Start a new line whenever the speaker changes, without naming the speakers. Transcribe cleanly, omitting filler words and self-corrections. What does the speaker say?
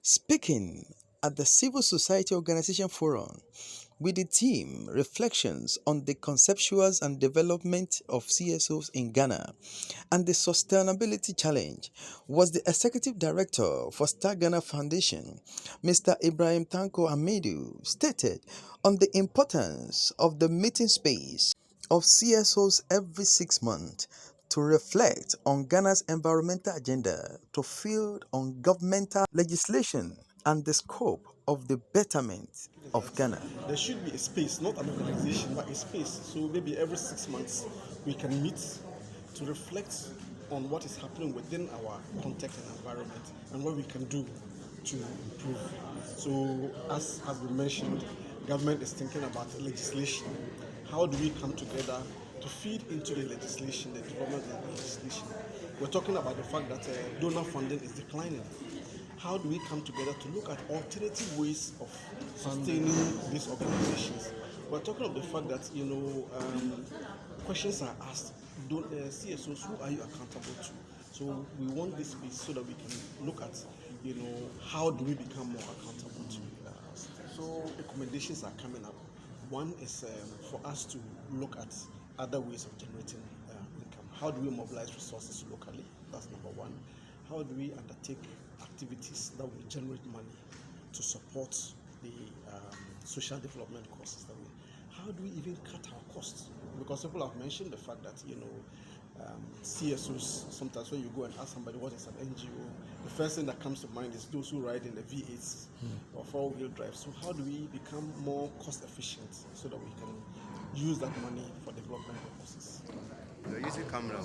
Speaking at the Civil Society Organization Forum with the theme Reflections on the Conceptuals and Development of CSOs in Ghana and the Sustainability Challenge was the Executive Director for Star Ghana Foundation, Mr. Ibrahim Tanko Amidu, stated on the importance of the meeting space of CSOs every 6 months to reflect on Ghana's environmental agenda, to field on governmental legislation and the scope of the betterment of Ghana.
There should be a space, not an organization, but a space. So maybe every 6 months we can meet to reflect on what is happening within our context and environment and what we can do to improve. So as has been mentioned, government is thinking about legislation. How do we come together to feed into the legislation, the development of the legislation? We're talking about the fact that donor funding is declining. How do we come together to look at alternative ways of sustaining these organizations? We're talking of the fact that questions are asked. Don't CSOs, who are you accountable to? So we want this space so that we can look at how do we become more accountable to. So recommendations are coming up. One is for us to look at other ways of generating income. How do we mobilize resources locally? That's number one. How do we undertake activities that will generate money to support the social development courses that we? How do we even cut our costs? Because people have mentioned the fact that CSOs, sometimes when you go and ask somebody what is an NGO, the first thing that comes to mind is those who ride in the V8s or four-wheel drive. So how do we become more cost efficient so that we can use that money for development purposes?
Use the camera.